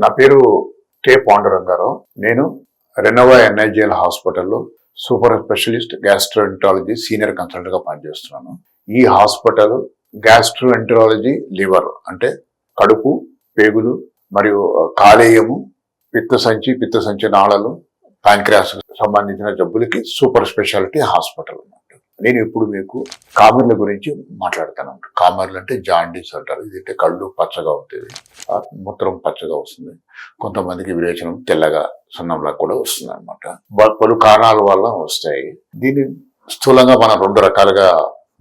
నా పేరు కె పాండురంగారావు. నేను రెనోవా ఎన్ఐజిఎల్ హాస్పిటల్లో super specialist gastroenterology senior consultant గా పనిచేస్తున్నాను. ఈ హాస్పిటల్ గ్యాస్ట్రోఎంటరాలజీ లివర్ అంటే కడుపు, పేగులు మరియు కాలేయము, పిత్త సంచి నాళాలు, ప్యాంక్రియాస్ సంబంధించిన జబ్బులకి సూపర్ స్పెషాలిటీ హాస్పిటల్ అన్నమాట. నేను ఇప్పుడు మీకు కామెర్ల గురించి మాట్లాడతాను. కామెర్లు అంటే జాండీస్ అంటారు. ఇదంటే కళ్ళు పచ్చగా ఉంటుంది, మూత్రం పచ్చగా వస్తుంది, కొంతమందికి విరేచనం తెల్లగా సున్నంలా కూడా వస్తుంది అనమాట. పలు కారణాల వల్ల వస్తాయి. దీన్ని స్థూలంగా మనం రెండు రకాలుగా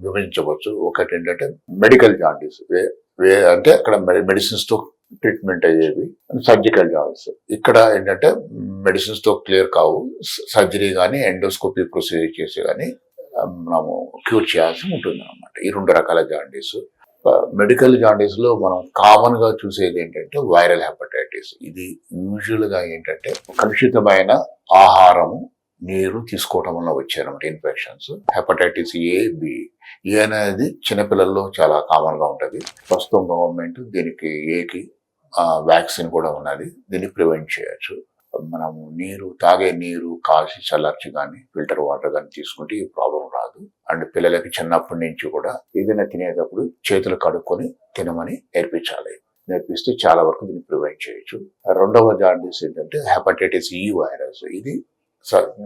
విభజించవచ్చు. ఒకటి ఏంటంటే మెడికల్ జాండీస్, అంటే అక్కడ మెడిసిన్స్ తో ట్రీట్మెంట్ అయ్యేవి. సర్జికల్ జాండీస్ ఇక్కడ ఏంటంటే మెడిసిన్స్ తో క్లియర్ కావు, సర్జరీ కానీ ఎండోస్కోపీ ప్రొసీజర్ చేసి కానీ మనము క్యూర్ చేయాల్సి ఉంటుంది అనమాట. ఈ రెండు రకాల జాండీస్. మెడికల్ జాండీస్ లో మనం కామన్ గా చూసేది ఏంటంటే వైరల్ హెపటైటిస్. ఇది యూజువల్ గా ఏంటంటే కలుషితమైన ఆహారము, నీరు తీసుకోవటం వల్ల వచ్చారన్నమాట infections. Hepatitis A, B. A అనేది చిన్నపిల్లల్లో చాలా కామన్ గా ఉంటుంది. ప్రస్తుతం గవర్నమెంట్ దీనికి ఏకి వ్యాక్సిన్ కూడా ఉన్నది. దీన్ని ప్రివెంట్ చేయొచ్చు. మనము తాగే నీరు కాసి చల్లార్చి కానీ ఫిల్టర్ వాటర్ కానీ తీసుకుంటే ఈ ప్రాబ్లం రాదు. అండ్ పిల్లలకి చిన్నప్పటి నుంచి కూడా ఏదైనా తినేటప్పుడు చేతులు కడుక్కొని తినమని నేర్పిస్తే చాలా వరకు దీన్ని ప్రివెంట్ చేయొచ్చు. రెండవ జాండీస్ ఏంటంటే హెపటైటిస్ ఈ వైరస్.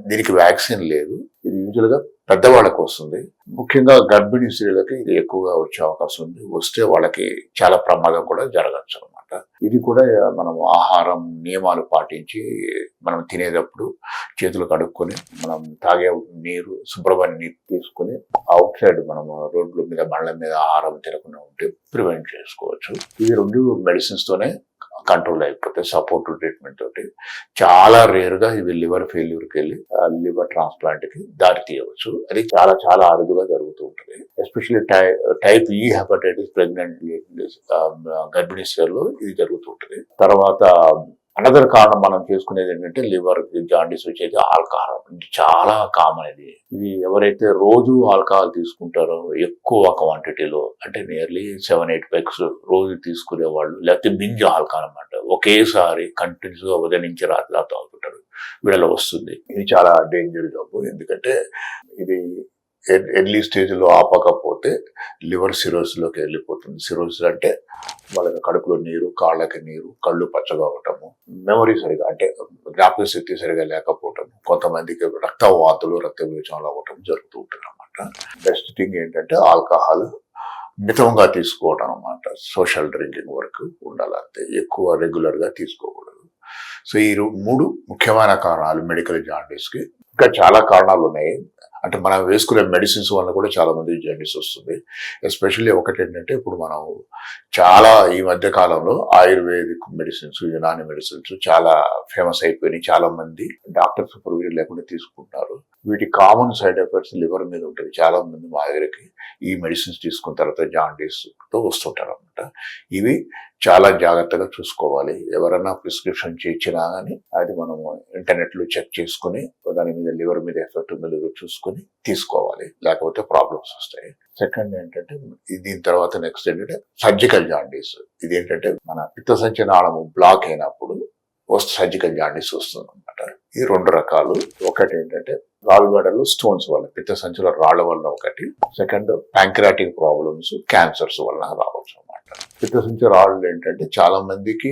దీనికి వ్యాక్సిన్ లేదు. ఇది యూజువల్ గా పెద్దవాళ్ళకు వస్తుంది. ముఖ్యంగా గర్భిణీ స్త్రీలకి ఇది ఎక్కువగా వచ్చే అవకాశం ఉంది. వస్తే వాళ్ళకి చాలా ప్రమాదం కూడా జరగచ్చు అనమాట. ఇది కూడా మనం ఆహారం నియమాలు పాటించి మనం తినేటప్పుడు చేతులు కడుక్కొని, మనం తాగే నీరు శుభ్రమైన నీరు తీసుకుని అవుట్ సైడ్ మనం రోడ్ల మీద బండ్ల మీద ఆహారం తినకుండా ఉంటే ప్రివెంట్ చేసుకోవచ్చు. ఇవి రెండు మెడిసిన్స్ తోనే కంట్రోల్ అయిపోతే సపోర్టివ్ ట్రీట్మెంట్ తోటి. చాలా రేర్ గా ఇవి లివర్ ఫెయిల్యూర్కి వెళ్ళి లివర్ ట్రాన్స్ప్లాంట్ కి దారి తీయవచ్చు. అది చాలా చాలా అరుదుగా జరుగుతూ ఉంటుంది. ఎస్పెషల్లీ టైప్ ఈ హెపటైటిస్ ప్రెగ్నెంట్ గర్భిణీ స్త్రీల్లో ఇది జరుగుతూ ఉంటుంది. తర్వాత అనదర్ కారణం మనం చేసుకునేది ఏంటంటే లివర్ జాండీస్ వచ్చేది ఆల్కహాల్. చాలా కామన్ ఇది ఎవరైతే రోజు ఆల్కహాల్ తీసుకుంటారో ఎక్కువ క్వాంటిటీలో, అంటే నియర్లీ 7-8 పెగ్స్ రోజు తీసుకునే వాళ్ళు, లేకపోతే బింజ్ ఆల్కహాల్ అన్నమాట, ఒకేసారి కంటిన్యూస్ గా ఉదయం నుంచి రాత్రి తాగుతుంటారు, వీళ్ళలో వస్తుంది. ఇది చాలా డేంజర్ జబ్బు. ఎందుకంటే ఇది ఎర్లీ స్టేజ్ లో ఆపకపోతే లివర్ సిరోసిస్ లోకి వెళ్ళిపోతుంది. సిరోసిస్ అంటే వాళ్ళకి కడుపులో నీరు, కాళ్ళకి నీరు, కళ్ళు పచ్చగా అవటము, మెమరీ సరిగా అంటే జ్ఞాపక శక్తి సరిగా లేకపోవటం, కొంతమందికి రక్తవాతులు, రక్త విరేచనాలు అవ్వటం జరుగుతూ ఉంటుంది అనమాట. బెస్ట్ థింగ్ ఏంటంటే ఆల్కహాల్ మితంగా తీసుకోవడం అనమాట. సోషల్ డ్రింకింగ్ వరకు ఉండాలంటే ఎక్కువ రెగ్యులర్ గా తీసుకోకూడదు. సో ఈ 3 ముఖ్యమైన కారణాలు మెడికల్ జాండీస్ కి. ఇంకా చాలా కారణాలు ఉన్నాయి. అంటే మనం వేసుకునే మెడిసిన్స్ వల్ల కూడా చాలా మంది జాండీస్ వస్తుంది. ఎస్పెషల్లీ ఒకటి ఏంటంటే ఇప్పుడు మనం చాలా ఈ మధ్య కాలంలో ఆయుర్వేదిక్ మెడిసిన్స్, యునాని మెడిసిన్స్ చాలా ఫేమస్ అయిపోయినాయి. చాలా మంది డాక్టర్ సూపర్విజన్ లేకుండా తీసుకుంటున్నారు. వీటి కామన్ సైడ్ ఎఫెక్ట్స్ లివర్ మీద ఉంటుంది. చాలా మంది మా దగ్గరికి ఈ మెడిసిన్స్ తీసుకున్న తర్వాత జాండీస్ తో వస్తుంటారు అనమాట. ఇవి చాలా జాగ్రత్తగా చూసుకోవాలి. ఎవరైనా ప్రిస్క్రిప్షన్ ఇచ్చినా కానీ అది మనము ఇంటర్నెట్ లో చెక్ చేసుకుని దాని మీద లివర్ మీద ఎఫెక్ట్ ఉందో లేదో చూసుకుని తీసుకోవాలి, లేకపోతే ప్రాబ్లమ్స్ వస్తాయి. సెకండ్ ఏంటంటే దీని తర్వాత నెక్స్ట్ ఏంటంటే సర్జికల్ జాండీస్. ఇది ఏంటంటే మన పిత్త సంచి నాళము బ్లాక్ అయినప్పుడు సర్జికల్ జాండీస్ వస్తుంది అనమాట. ఈ 2 రకాలు. ఒకటి ఏంటంటే గాల్బ్లాడర్లో స్టోన్స్ వల్ల, పిత్త సంచుల రాళ్ల వల్ల ఒకటి. సెకండ్ ప్యాంక్రియాటిక్ ప్రాబ్లమ్స్, క్యాన్సర్స్ వల్ల రావచ్చు అనమాట. పిత్త సంచి రాళ్ళు ఏంటంటే చాలా మందికి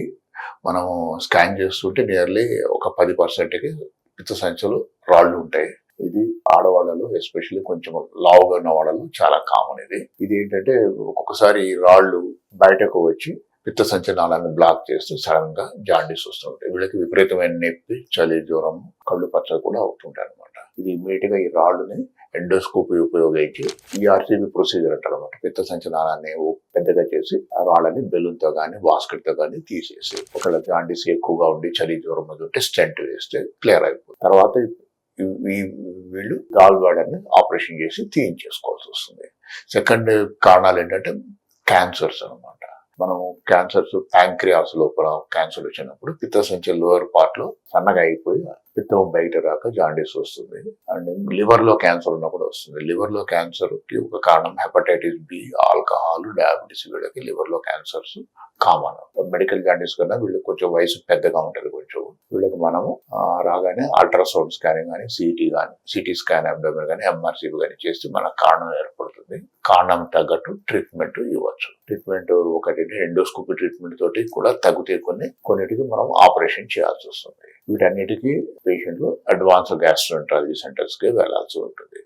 మనం స్కాన్ చేస్తుంటే నియర్లీ ఒక 10%కి పిత్త సంచులు రాళ్ళు ఉంటాయి. ఇది ఆడవాళ్ళలో ఎస్పెషల్లీ కొంచెం లావుగా ఉన్న వాళ్ళలో చాలా కామన్. ఇది ఏంటంటే ఒక్కొక్కసారి ఈ రాళ్ళు బయటకు వచ్చి పిత్త సంచి నాళాన్ని బ్లాక్ చేస్తూ సడన్ గా జాండీస్ వస్తుంటాయి. వీళ్ళకి విపరీతమైన నొప్పి, చలి, జ్వరం, కళ్ళు పచ్చ కూడా అవుతుంటాయి అనమాట. ఇది ఇమీడియట్ గా ఈ రాళ్ళని ఎండోస్కోపీ ఉపయోగించి ఈఆర్సీబీ ప్రొసీజర్ అంటారు అనమాట. పిత్త సంచి నాళాన్ని పెద్దగా చేసి ఆ రాళ్ళని బెలూన్ తో కానీ బాస్కెట్ తో కానీ తీసేసి, ఒకవేళ జాండీస్ ఎక్కువగా ఉండి చలి, జ్వరం ఉంటే స్టెంట్ వేస్తే క్లియర్ అయిపోతుంది. తర్వాత వీళ్ళు గాల్బ్లాడర్ ని ఆపరేషన్ చేసి తీయించేసుకోవాల్సి వస్తుంది. సెకండ్ కారణాలు ఏంటంటే క్యాన్సర్స్ అనమాట. మనము క్యాన్సర్స్ ప్యాంక్రియాస్ లోపల క్యాన్సర్ వచ్చినప్పుడు పిత్తసంచి లోవర్ పార్ట్ లో సన్నగా అయిపోయి పిత్తం బయట రాక జాండీస్ వస్తుంది. అండ్ లివర్ లో క్యాన్సర్ ఉన్నప్పుడు వస్తుంది. లివర్ లో క్యాన్సర్ కి ఒక కారణం హెపటైటిస్ బి, ఆల్కహాల్, డయాబెటీస్. వీళ్ళకి లివర్ లో క్యాన్సర్స్ కామన్. మెడికల్ జాండీస్ కన్నా వీళ్ళకి కొంచెం వయసు పెద్దగా ఉంటుంది. కొంచెం వీళ్ళకి మనము రాగానే అల్ట్రాసౌండ్ స్కానింగ్ కానీ సిటీ స్కాన్ అబ్డామిన్ కానీ ఎంఆర్సీ కానీ చేస్తే మనకు కారణం ఏర్పడుతుంది. కారణం తగ్గట్టు ట్రీట్మెంట్ ఇవ్వచ్చు. ట్రీట్మెంట్ ఒకటి ఎండోస్కోపీ ట్రీట్మెంట్ తోటి కూడా తగ్గితే కొన్నిటికి మనం ఆపరేషన్ చేయాల్సి వస్తుంది. వీటన్నిటికీ పేషెంట్లు అడ్వాన్స్ గ్యాస్ట్రోఎంటరాలజీ సెంటర్స్ కి వెళ్లాల్సి ఉంటుంది.